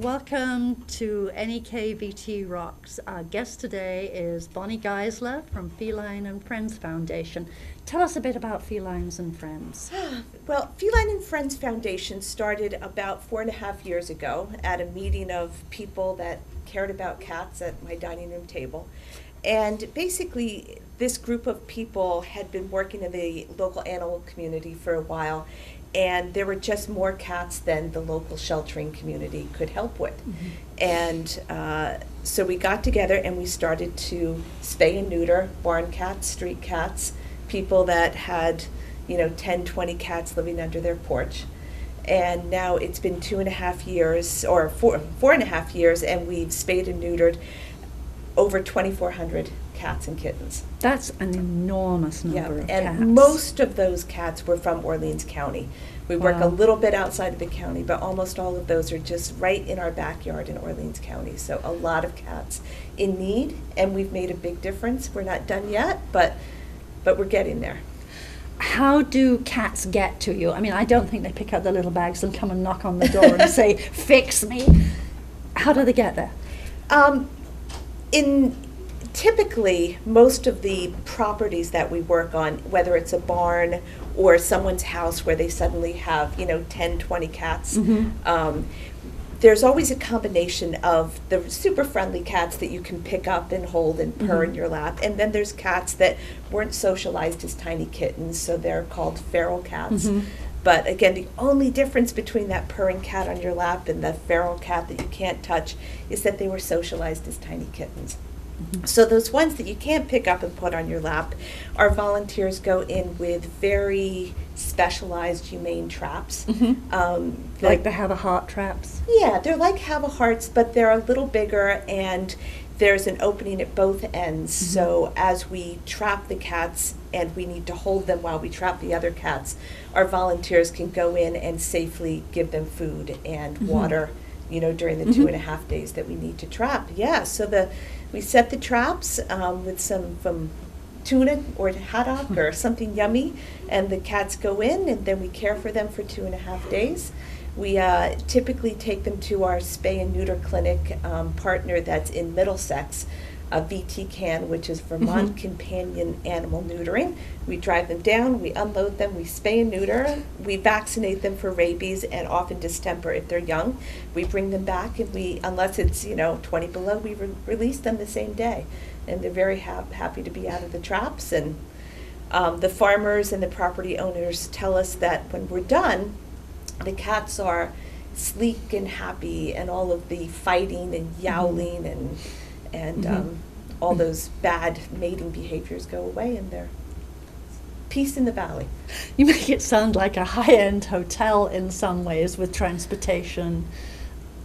welcome to NEK VT Rocks. Our guest today is Bonnie Geisler from Feline and Friends Foundation. Tell us a bit about Felines and Friends. Well, Feline and Friends Foundation started about 4.5 years ago at a meeting of people that cared about cats at my dining room table. And basically, this group of people had been working in the local animal community for a while, and there were just more cats than the local sheltering community could help with. Mm-hmm. And so we got together and we started to spay and neuter barn cats, street cats, people that had, 10, 20 cats living under their porch. And now it's been 2.5 years, or 4.5 years, and we've spayed and neutered over 2,400 cats and kittens. That's an enormous number of cats. And most of those cats were from Orleans County. We work a little bit outside of the county, but almost all of those are just right in our backyard in Orleans County. So a lot of cats in need, and we've made a big difference. We're not done yet, but we're getting there. How do cats get to you? I mean, I don't think they pick up their little bags and come and knock on the door and say, "Fix me." How do they get there? Typically, most of the properties that we work on, whether it's a barn or someone's house where they suddenly have, 10, 20 cats, mm-hmm. There's always a combination of the super friendly cats that you can pick up and hold and purr mm-hmm. in your lap, and then there's cats that weren't socialized as tiny kittens, so they're called feral cats. Mm-hmm. But again, the only difference between that purring cat on your lap and the feral cat that you can't touch is that they were socialized as tiny kittens. Mm-hmm. So those ones that you can't pick up and put on your lap, our volunteers go in with very specialized humane traps. Mm-hmm. Like the have-a-heart traps? Yeah, they're like have-a-hearts, but they're a little bigger, and there's an opening at both ends. Mm-hmm. So as we trap the cats and we need to hold them while we trap the other cats, our volunteers can go in and safely give them food and mm-hmm. water, during the mm-hmm. 2.5 days that we need to trap. Yeah, so we set the traps with some tuna or haddock or something yummy, and the cats go in, and then we care for them for 2.5 days. We typically take them to our spay and neuter clinic partner that's in Middlesex, VT which is Vermont mm-hmm. Companion Animal Neutering. We drive them down, we unload them, we spay and neuter, we vaccinate them for rabies and often distemper if they're young. We bring them back, and unless it's 20 below, we release them the same day. And they're very happy to be out of the traps. And the farmers and the property owners tell us that when we're done, the cats are sleek and happy, and all of the fighting and yowling and mm-hmm. All those bad mating behaviors go away, and they're peace in the valley. You make it sound like a high-end hotel in some ways, with transportation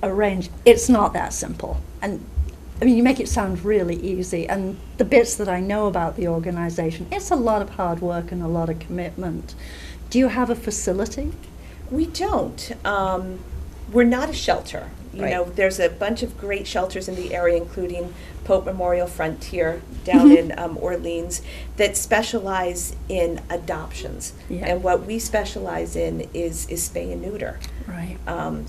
arranged. It's not that simple. And I mean, you make it sound really easy, and the bits that I know about the organization, it's a lot of hard work and a lot of commitment. Do you have a facility? We don't. We're not a shelter. Right. There's a bunch of great shelters in the area, including Pope Memorial Frontier down mm-hmm. in Orleans, that specialize in adoptions. Yeah. And what we specialize in is spay and neuter. Right.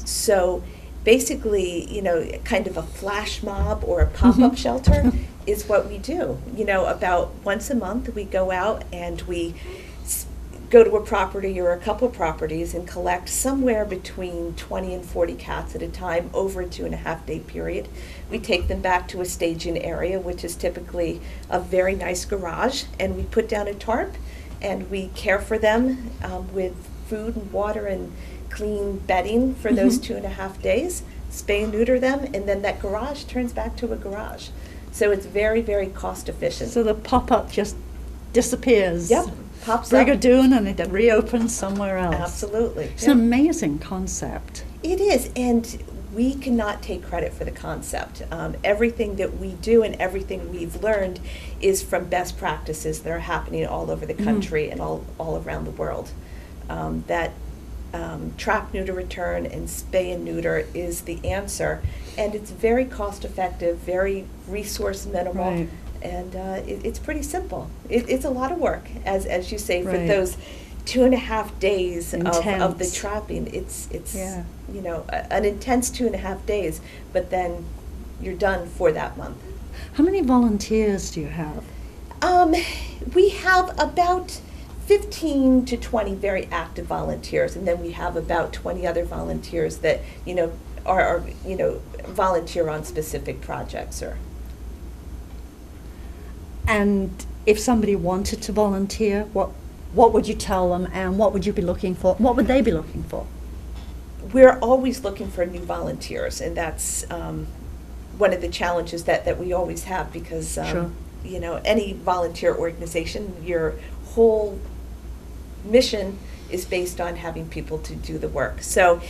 So basically, kind of a flash mob or a pop-up mm-hmm. shelter is what we do. About once a month we go out and we go to a property or a couple properties and collect somewhere between 20 and 40 cats at a time over a 2.5 day period. We take them back to a staging area, which is typically a very nice garage, and we put down a tarp and we care for them with food and water and clean bedding for mm-hmm. those 2.5 days, spay and neuter them, and then that garage turns back to a garage. So it's very, very cost efficient. So the pop-up just disappears. Yep. Pops up. Brigadoon, and it reopens somewhere else. Absolutely. It's an amazing concept. It is, and we cannot take credit for the concept. Everything that we do and everything we've learned is from best practices that are happening all over the country and all around the world. TrapNeuter Return and spay and neuter is the answer, and it's very cost effective, very resource minimal. Right. And it's pretty simple. It's a lot of work, as you say, for right. those 2.5 days of the Intense. trapping. It's Yeah. you know, an intense 2.5 days, but then you're done for that month. How many volunteers do you have? We have about 15 to 20 very active volunteers, and then we have about 20 other volunteers that, you know, are you know, volunteer on specific projects. Or And if somebody wanted to volunteer, what would you tell them, and what would you be looking for? What would they be looking for? we're always looking for new volunteers, and that's one of the challenges that we always have, because Sure. you know, any volunteer organization, your whole mission is based on having people to do the work. So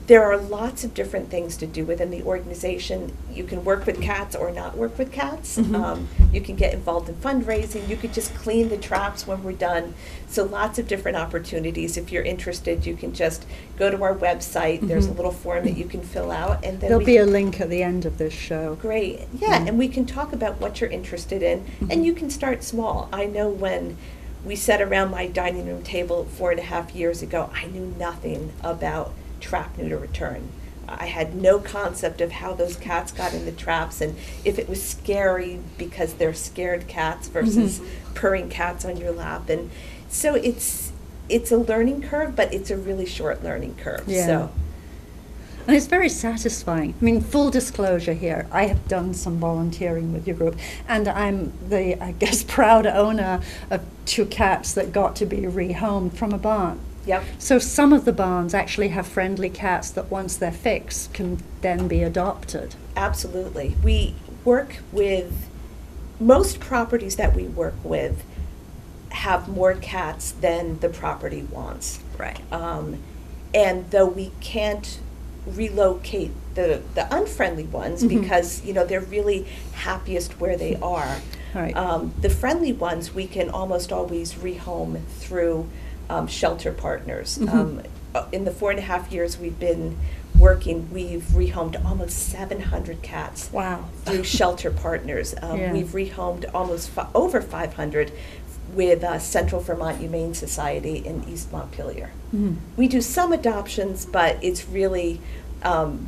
there are lots of different things to do within the organization. You can work with cats or not work with cats. Mhm. You can get involved in fundraising. You could just clean the traps when we're done. So lots of different opportunities. If you're interested, you can just go to our website. There's a Mhm. little form that you can fill out, and then There'll we be a can- link at the end of this show. Great. Yeah, Mm. and we can talk about what you're interested in, Mhm. and you can start small. I know when we sat around my dining room table 4.5 years ago, I knew nothing about TrapNeuter Return. I had no concept of how those cats got in the traps, and if it was scary because they're scared cats versus purring cats on your lap. And so it's a learning curve, but it's a really short learning curve. Yeah. So And it's very satisfying. I mean, full disclosure here, I have done some volunteering with your group, and I'm the, I guess, proud owner of 2 cats that got to be rehomed from a barn. yep. So some of the barns actually have friendly cats that once they're fixed can then be adopted. Absolutely. We work with, most properties that we work with have more cats than the property wants. Right. And though we can't relocate the unfriendly ones, Mhm. because, you know, they're really happiest where they are. Right. The friendly ones, we can almost always rehome through shelter partners. Mhm. In the 4.5 years we've been working, we've rehomed almost 700 cats Wow. through shelter partners. Yeah. We've rehomed almost over 500 with Central Vermont Humane Society in East Montpelier. Mhm. We do some adoptions, but it's really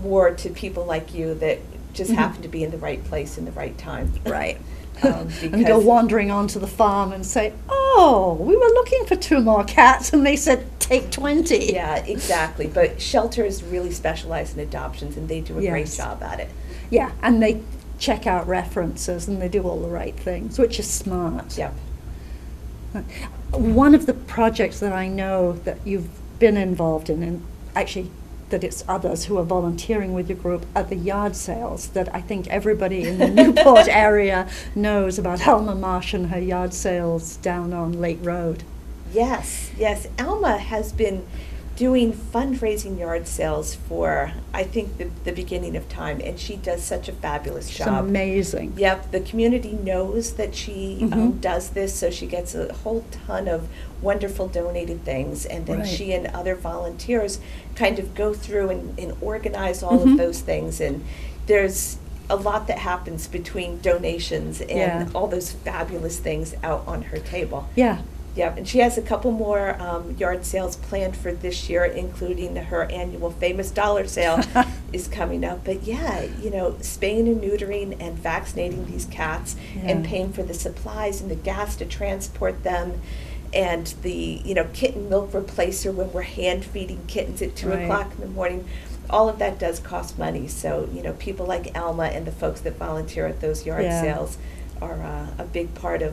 more to people like you that just Mhm. happen to be in the right place in the right time. Right. Um, And go because- wandering onto the farm and say, "Oh, we were looking for 2 more cats," and they said, "Take 20." Yeah, exactly. But shelters really specialize in adoptions, and they do a great Yes. job at it. Yeah, and they check out references and they do all the right things, which is smart. Yep. One of the projects that I know that you've been involved in, and actually that it's others who are volunteering with your group, are the yard sales that I think everybody in the Newport area knows about. Alma Marsh and her yard sales down on Lake Road. Yes, yes. Alma has been doing fundraising yard sales for, I think, the beginning of time, and she does such a fabulous It's job. amazing. Yep, the community knows that she Mhm. does this, so she gets a whole ton of wonderful donated things, and then Right. she and other volunteers kind of go through and organize all Mhm. of those things. And there's a lot that happens between donations and Yeah. all those fabulous things out on her table. Yeah. Yep, and she has a couple more yard sales planned for this year, including her annual famous dollar sale is coming up. But yeah, you know, spaying and neutering and vaccinating these cats and Yeah. paying for the supplies and the gas to transport them, and the, you know, kitten milk replacer when we're hand feeding kittens at 2 Right. o'clock in the morning. All of that does cost money. So, you know, people like Alma and the folks that volunteer at those yard Yeah. sales are a big part of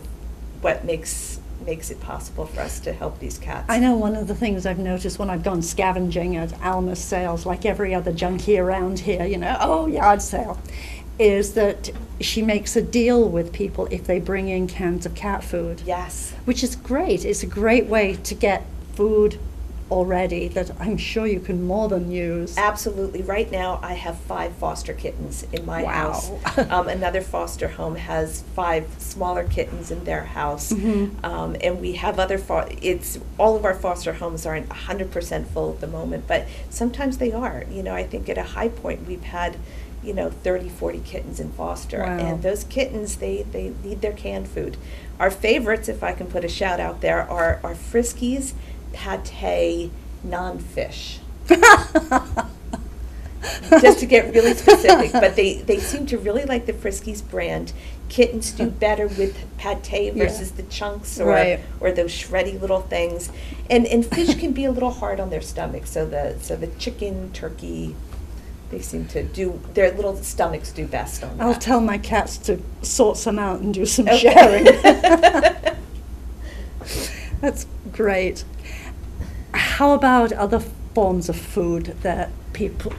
what makes it possible for us to help these cats. I know one of the things I've noticed when I've gone scavenging at Alma's sales, like every other junkie around here, you know, oh, yard sale, is that she makes a deal with people if they bring in cans of cat food, Yes. which is great. It's a great way to get food already that I'm sure you can more than use. Absolutely. Right now, I have 5 foster kittens in my Wow. house. Another foster home has 5 smaller kittens in their house. Mhm. And we have other, all of our foster homes aren't 100% full at the moment, but sometimes they are. You know, I think at a high point, we've had, you know, 30, 40 kittens in foster. Wow. And those kittens, they need their canned food. Our favorites, if I can put a shout out there, are Friskies pate non-fish. Just to get really specific, but they seem to really like the Friskies brand. Kittens do better with pate versus the chunks or those shreddy little things. And fish can be a little hard on their stomach, so the chicken, turkey, they seem to do, their little stomachs do best on that. I'll tell my cats to sort some out and do some sharing. That's great. How about other forms of food that people,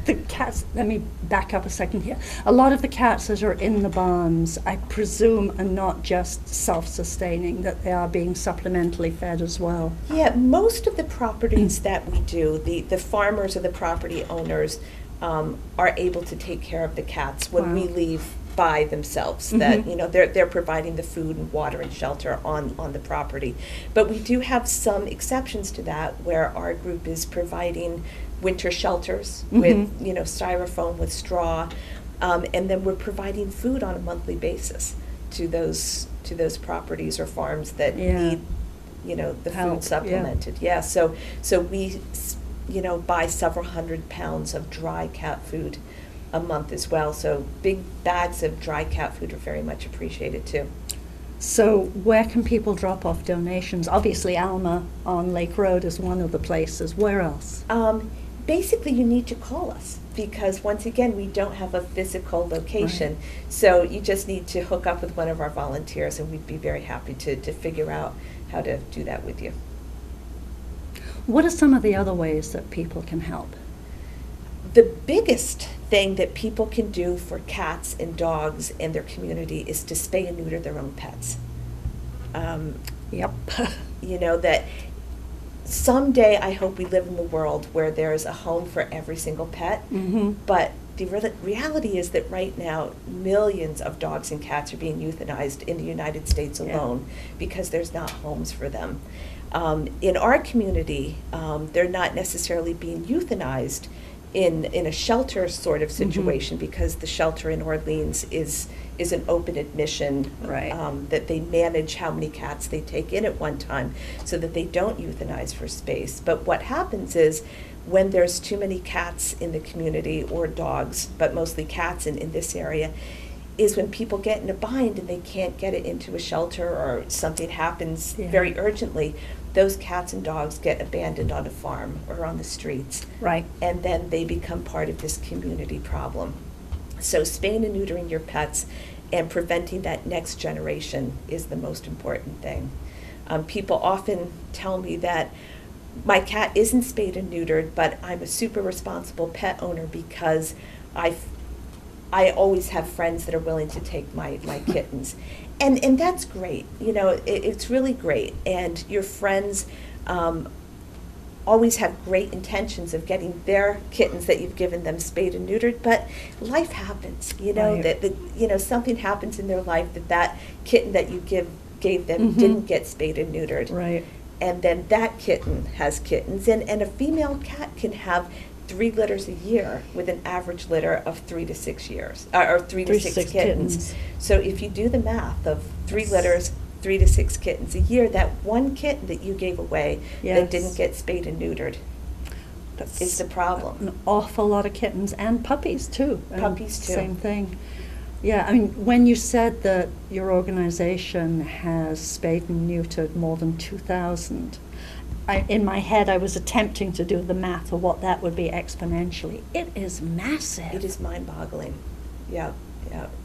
the cats, let me back up a second here. A lot of the cats that are in the barns, I presume, are not just self-sustaining, that they are being supplementally fed as well. Yeah, most of the properties that we do, the farmers or the property owners are able to take care of the cats when we leave by themselves. That, you know, they're providing the food and water and shelter on the property. But we do have some exceptions to that, where our group is providing winter shelters with, you know, styrofoam with straw, and then we're providing food on a monthly basis to those properties or farms that need, you know, the food supplemented. So we, you know, buy several hundred pounds of dry cat food a month as well. So big bags of dry cat food are very much appreciated too. So where can people drop off donations? Obviously Alma on Lake Road is one of the places. Where else? Basically you need to call us, because once again we don't have a physical location. So you just need to hook up with one of our volunteers, and we'd be very happy to figure out how to do that with you. What are some of the other ways that people can help? The biggest thing that people can do for cats and dogs in their community is to spay and neuter their own pets. You know, that someday I hope we live in the world where there's a home for every single pet, but the reality is that right now millions of dogs and cats are being euthanized in the United States alone because there's not homes for them. In our community, they're not necessarily being euthanized in a shelter sort of situation, because the shelter in Orleans is an open admission, that they manage how many cats they take in at one time so that they don't euthanize for space. But what happens is, when there's too many cats in the community, or dogs, but mostly cats in this area, is when people get in a bind and they can't get it into a shelter, or something happens very urgently, those cats and dogs get abandoned on a farm or on the streets. And then they become part of this community problem. So spaying and neutering your pets and preventing that next generation is the most important thing. People often tell me that my cat isn't spayed and neutered, but I'm a super responsible pet owner because I always have friends that are willing to take my kittens. And that's great. You know, it's really great. And your friends always have great intentions of getting their kittens that you've given them spayed and neutered, but life happens. You know, that you know, something happens in their life that kitten that you gave them didn't get spayed and neutered. And then that kitten has kittens, and a female cat can have 3 litters a year with an average litter of 3 to 6 years, or 3 to 6 kittens. So if you do the math of 3 litters, 3 to 6 kittens a year, that one kitten that you gave away that didn't get spayed and neutered is the problem. An awful lot of kittens and puppies too. Puppies too. Same thing. Yeah, I mean, when you said that your organization has spayed and neutered more than 2,000, in my head I was attempting to do the math of what that would be exponentially. It is massive. It is mind-boggling. Yeah.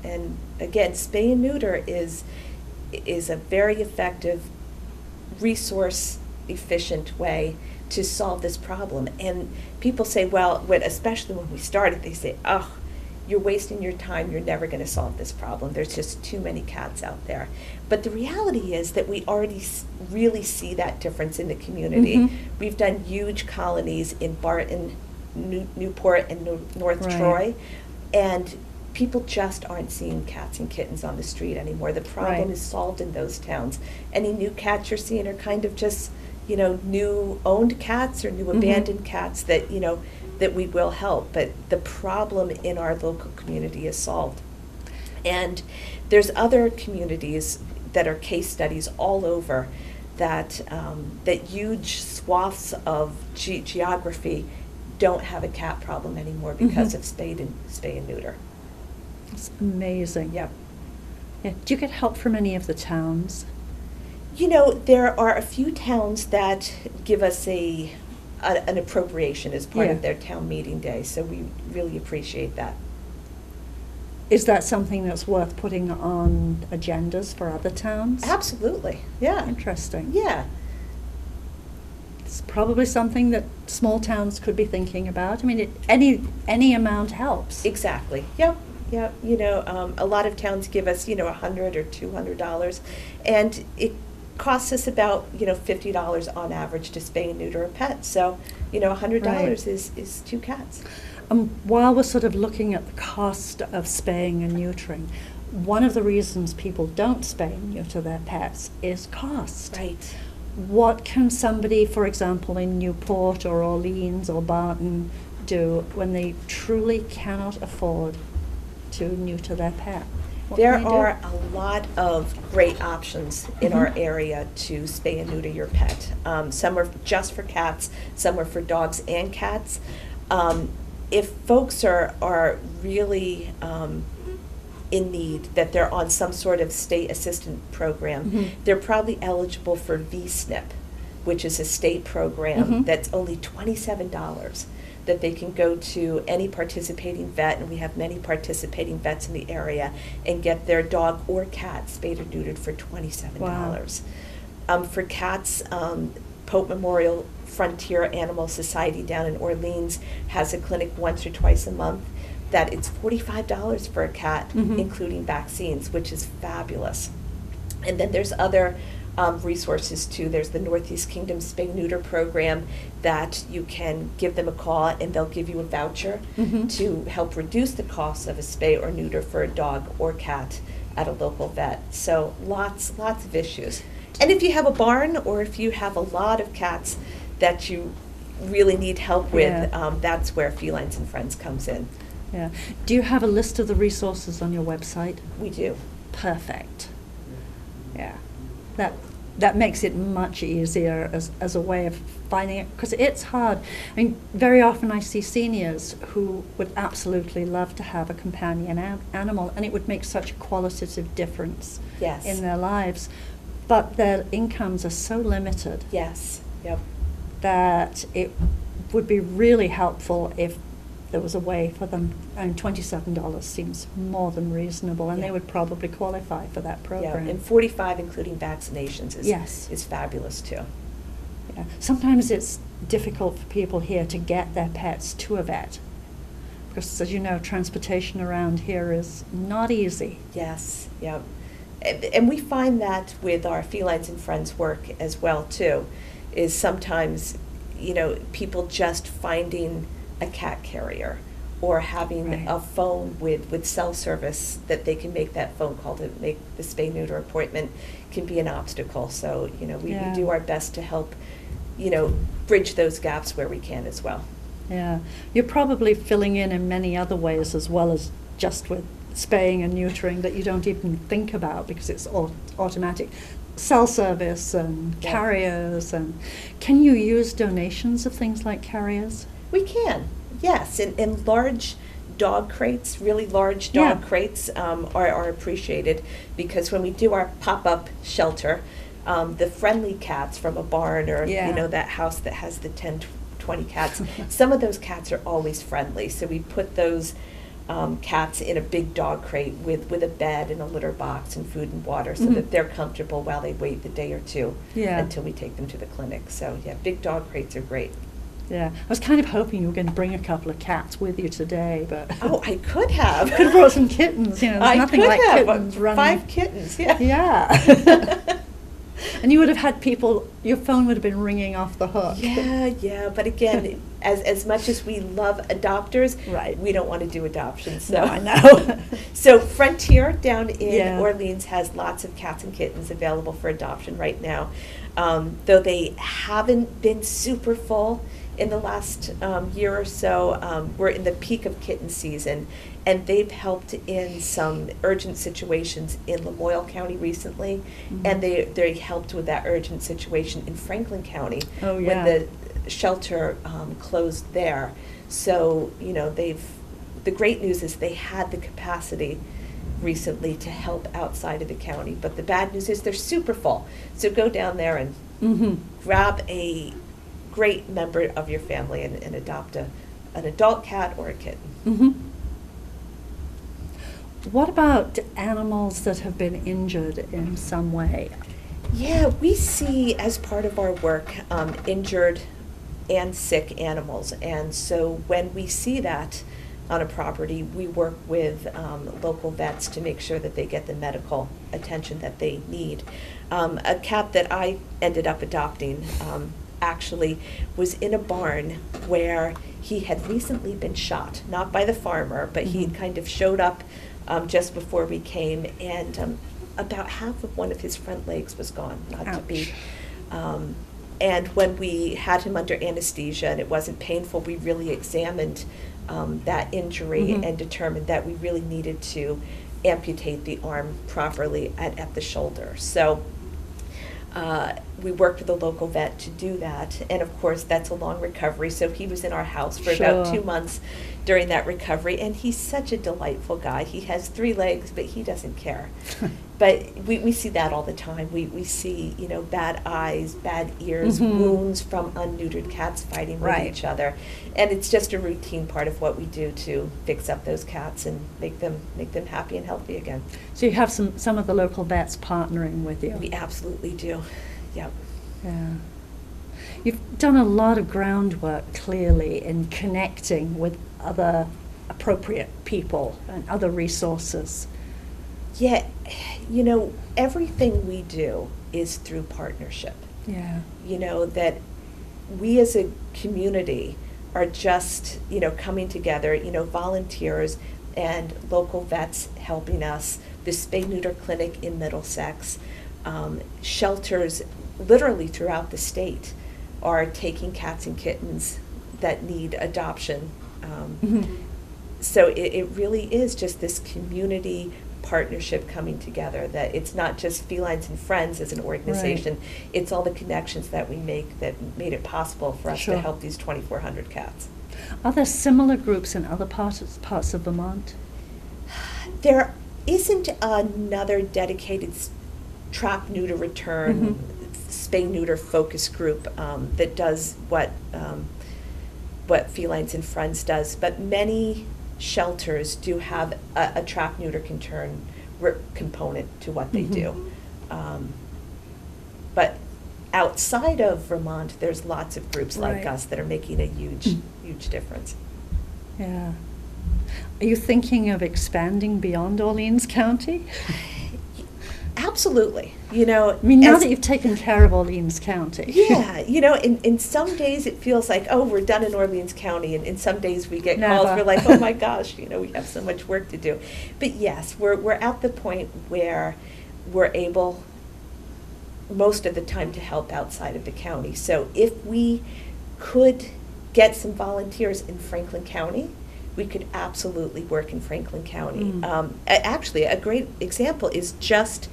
And again, spay and neuter is a very effective, resource-efficient way to solve this problem. And people say, well, especially when we started, they say, oh, you're wasting your time, you're never going to solve this problem. There's just too many cats out there. But the reality is that we already really see that difference in the community. We've done huge colonies in Barton, Newport, and North Troy, and people just aren't seeing cats and kittens on the street anymore. The problem is solved in those towns. Any new cats you're seeing are kind of just, you know, new owned cats or new abandoned cats that, you know, that we will help, but the problem in our local community is solved. And there's other communities that are case studies all over that huge swaths of geography don't have a cat problem anymore because of spay and neuter. It's amazing. Yep. Yeah. Do you get help from any of the towns? You know, there are a few towns that give us an appropriation as part of their town meeting day, so we really appreciate that. Is that something that's worth putting on agendas for other towns? Absolutely, yeah. Interesting. Yeah. It's probably something that small towns could be thinking about. I mean, any amount helps. Exactly, yep. Yeah, you know, a lot of towns give us, you know, $100 or $200, and it costs us about, you know, $50 on average to spay and neuter a pet. So, you know, $100 Right. is 2 cats. While we're sort of looking at the cost of spaying and neutering, one of the reasons people don't spay and neuter their pets is cost. Right. What can somebody, for example, in Newport or Orleans or Barton do when they truly cannot afford to neuter their pet? What There can they do? are a lot of great options in our area to spay and neuter your pet. Some are just for cats, some are for dogs and cats. If folks are really in need, that they're on some sort of state assistance program, they're probably eligible for VSNP, which is a state program that's only $27, that they can go to any participating vet, and we have many participating vets in the area, and get their dog or cat spayed or neutered for $27. For cats, Pope Memorial Frontier Animal Society down in Orleans has a clinic once or twice a month that it's $45 for a cat, including vaccines, which is fabulous. And then there's other resources too. There's the Northeast Kingdom Spay Neuter program that you can give them a call and they'll give you a voucher to help reduce the cost of a spay or neuter for a dog or cat at a local vet. So lots of issues. And if you have a barn or if you have a lot of cats that you really need help with, that's where Felines and Friends comes in. Yeah. Do you have a list of the resources on your website? We do. Perfect. Yeah. That makes it much easier as a way of finding it, because it's hard. I mean, very often I see seniors who would absolutely love to have a companion animal, and it would make such a qualitative difference Yes. in their lives, but their incomes are so limited Yes. Yep. that it would be really helpful if there was a way for them, and $27 seems more than reasonable, and they would probably qualify for that program. Yeah, and 45 including vaccinations is fabulous too. Yeah. Sometimes it's difficult for people here to get their pets to a vet, because as you know, transportation around here is not easy. Yes, yep. And we find that with our Felines and Friends work as well too, is sometimes, you know, people just finding a cat carrier or having a phone with cell service that they can make that phone call to make the spay-neuter appointment can be an obstacle. So, you know, we do our best to help, you know, bridge those gaps where we can as well. Yeah. You're probably filling in many other ways as well as just with spaying and neutering that you don't even think about because it's automatic. Cell service and carriers, and can you use donations of things like carriers? We can, yes. And large dog crates, really large dog crates are appreciated, because when we do our pop-up shelter, the friendly cats from a barn or you know, that house that has the 10, 20 cats, some of those cats are always friendly. So we put those cats in a big dog crate with a bed and a litter box and food and water so that they're comfortable while they wait the day or two until we take them to the clinic. So yeah, big dog crates are great. Yeah, I was kind of hoping you were going to bring a couple of cats with you today, but oh, I could have. Could have brought some kittens. You know, there's nothing like kittens running. 5 kittens. Yeah. Yeah. And you would have had people. Your phone would have been ringing off the hook. Yeah. But again, as much as we love adopters, we don't want to do adoptions. So. No, I know. So Frontier down in Orleans has lots of cats and kittens available for adoption right now. Though they haven't been super full, in the last year or so, we're in the peak of kitten season, and they've helped in some urgent situations in Lamoille County recently, and they helped with that urgent situation in Franklin County when the shelter closed there. So, you know, the great news is they had the capacity recently to help outside of the county, but the bad news is they're super full. So go down there and grab a great member of your family and adopt an adult cat or a kitten. What about animals that have been injured in some way? Yeah, we see as part of our work injured and sick animals, and so when we see that on a property, we work with local vets to make sure that they get the medical attention that they need. A cat that I ended up adopting actually was in a barn where he had recently been shot, not by the farmer, but he kind of showed up just before we came, and about half of one of his front legs was gone, not Ouch. to be. And when we had him under anesthesia and it wasn't painful, we really examined that injury and determined that we really needed to amputate the arm properly at the shoulder. So we worked with a local vet to do that, and of course that's a long recovery, so he was in our house for about 2 months during that recovery, and he's such a delightful guy. He has 3 legs, but he doesn't care. But we see that all the time. We see, you know, bad eyes, bad ears, wounds from unneutered cats fighting with each other, and it's just a routine part of what we do to fix up those cats and make them happy and healthy again. So you have some of the local vets partnering with you? We absolutely do. Yep. Yeah. You've done a lot of groundwork, clearly, in connecting with other appropriate people and other resources. Yeah, you know, everything we do is through partnership. Yeah. You know, that we as a community are just, you know, coming together, you know, volunteers and local vets helping us, the Spay-Neuter Clinic in Middlesex, shelters literally throughout the state are taking cats and kittens that need adoption. So it really is just this community partnership coming together, that it's not just Felines and Friends as an organization, it's all the connections that we make that made it possible for us to help these 2,400 cats. Are there similar groups in other parts of Vermont? There isn't another dedicated TrapNeuter Return, Spay-Neuter focus group that does what Felines and Friends does, but many shelters do have a TrapNeuter Return component to what they do. But outside of Vermont, there's lots of groups like us that are making a huge difference. Yeah. Are you thinking of expanding beyond Orleans County? Absolutely. You know, I mean, now that you've taken care of Orleans County. Yeah, you know, in some days it feels like, oh, we're done in Orleans County, and in some days we get calls, we're like, oh my gosh, you know, we have so much work to do. But yes, we're at the point where we're able most of the time to help outside of the county. So if we could get some volunteers in Franklin County, we could absolutely work in Franklin County. Actually, a great example is just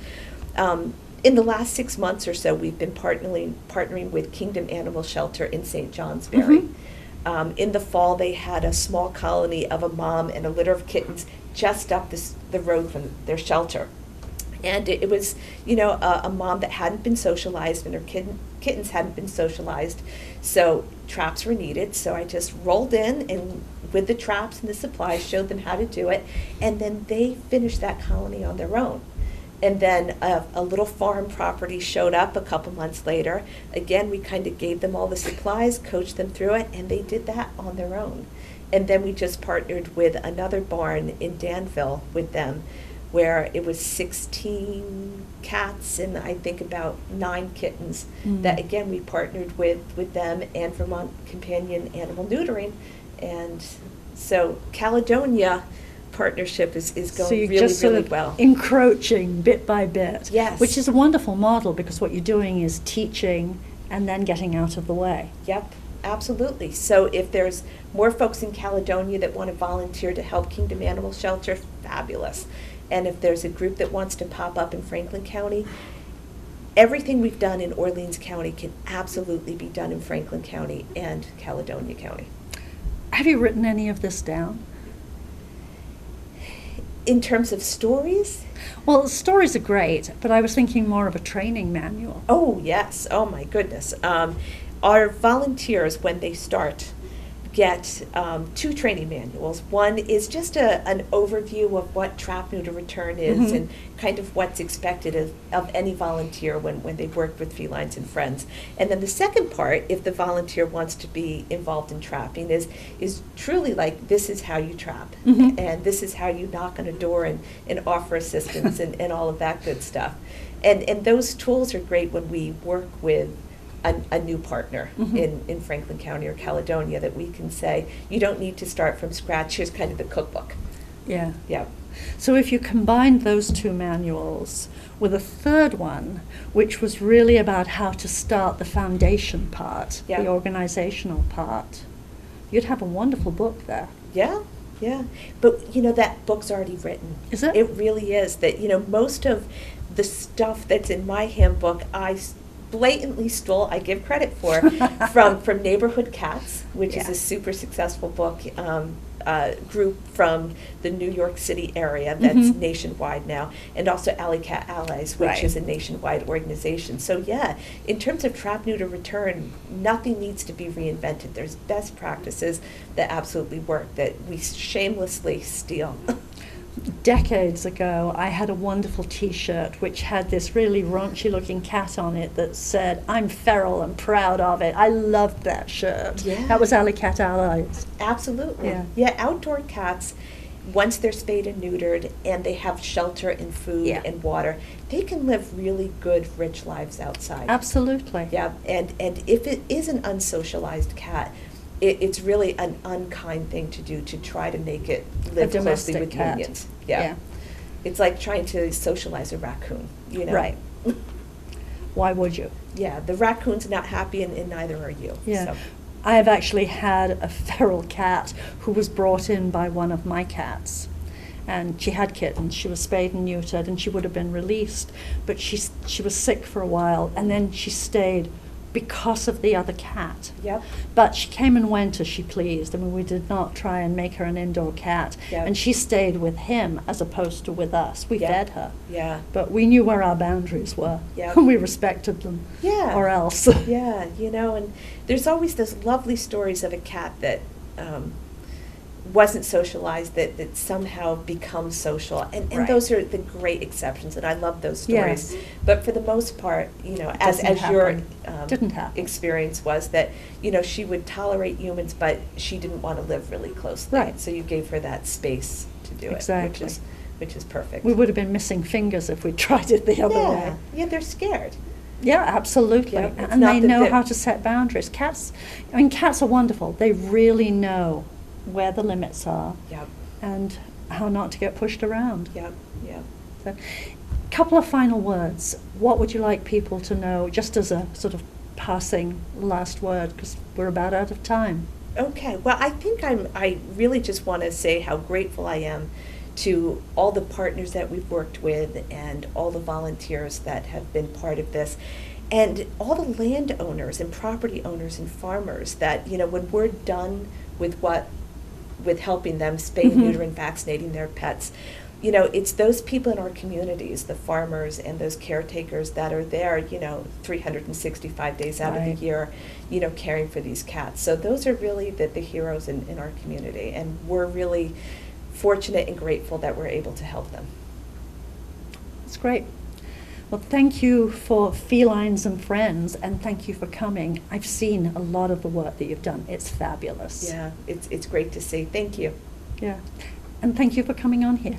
in the last 6 months or so, we've been partnering with Kingdom Animal Shelter in St. Johnsbury. In the fall, they had a small colony of a mom and a litter of kittens just up the road from their shelter. And it was, you know, a mom that hadn't been socialized, and her kittens hadn't been socialized. So traps were needed. So I just rolled in and with the traps and the supplies, showed them how to do it. And then they finished that colony on their own. And then a little farm property showed up a couple months later. Again, we kind of gave them all the supplies, coached them through it, and they did that on their own. And then we just partnered with another barn in Danville with them, where it was 16 cats and I think about 9 kittens that, again, we partnered with them and Vermont Companion Animal Neutering. And so Caledonia partnership is going so you're really, just sort really of well. Encroaching bit by bit. Yes. Which is a wonderful model, because what you're doing is teaching and then getting out of the way. Yep. absolutely. So if there's more folks in Caledonia that want to volunteer to help Kingdom Animal Shelter, fabulous. And if there's a group that wants to pop up in Franklin County, everything we've done in Orleans County can absolutely be done in Franklin County and Caledonia County. Have you written any of this down? In terms of stories? Well, stories are great, but I was thinking more of a training manual. Oh, yes. Oh, my goodness. Our volunteers, when they start, get 2 training manuals. One is just an overview of what TrapNeuter Return is and kind of what's expected of any volunteer when they work with Felines and Friends. And then the second part, if the volunteer wants to be involved in trapping, is truly like, this is how you trap, and this is how you knock on a door and offer assistance and all of that good stuff. And those tools are great when we work with a new partner in Franklin County or Caledonia, that we can say, you don't need to start from scratch, here's kind of the cookbook. Yeah. Yeah. So if you combined those 2 manuals with a third one, which was really about how to start the foundation part, Yeah. the organizational part, you'd have a wonderful book there. Yeah, yeah. But, that book's already written. Is it? It really is. That, most of the stuff that's in my handbook, I blatantly stole, I give credit for, from Neighborhood Cats, which is Yeah. a super successful book group from the New York City area that's nationwide now, and also Alley Cat Allies, which Right. is a nationwide organization. So yeah, in terms of TrapNeuter Return, nothing needs to be reinvented. There's best practices that absolutely work that we shamelessly steal. Decades ago, I had a wonderful T-shirt which had this really raunchy looking cat on it that said, "I'm feral and proud of it." I loved that shirt. Yeah. That was Alley Cat Allies. Absolutely. Yeah. Yeah, outdoor cats, once they're spayed and neutered and they have shelter and food Yeah. and water, they can live really good, rich lives outside. Absolutely. Yeah, and if it is an unsocialized cat, it's really an unkind thing to do, to try to make it live closely domestic with cat. humans. Yeah. It's like trying to socialize a raccoon, Right. Why would you? Yeah, the raccoon's not happy and neither are you. Yeah. So. I have actually had a feral cat who was brought in by one of my cats. And she had kittens. She was spayed and neutered, and she would have been released. But she was sick for a while, and then she stayed because of the other cat. Yep. But she came and went as she pleased. I mean, we did not try and make her an indoor cat. Yep. And she stayed with him as opposed to with us. We Yep. fed her. Yeah. But we knew where our boundaries were. Yep. And we respected them. Yeah. Or else. Yeah, and there's always those lovely stories of a cat that wasn't socialized, that somehow becomes social. And Right. those are the great exceptions, and I love those stories. Yes. But for the most part, as Doesn't your happen. Didn't happen. experience was that, she would tolerate humans, but she didn't want to live really closely. Right. So you gave her that space to do Exactly. it, which is perfect. We would have been missing fingers if we tried it the other way. Yeah, they're scared. Yeah, absolutely. Yeah, it's and not they that know they're- how to set boundaries. Cats are wonderful. They really know where the limits are Yep, and how not to get pushed around. yep, yep. So, couple of final words. What would you like people to know, just as a sort of passing last word, because we're about out of time? Okay, well, I think I really just want to say how grateful I am to all the partners that we've worked with and all the volunteers that have been part of this, and all the landowners and property owners and farmers that, when we're done with helping them spay, neuter, and vaccinating their pets, it's those people in our communities, the farmers and those caretakers that are there, 365 days out of Right. the year, caring for these cats. So those are really the heroes in our community, and we're really fortunate and grateful that we're able to help them. That's great. Well, thank you for Felines and Friends, and thank you for coming. I've seen a lot of the work that you've done. It's fabulous. Yeah, it's great to see. Thank you. Yeah. And thank you for coming on here.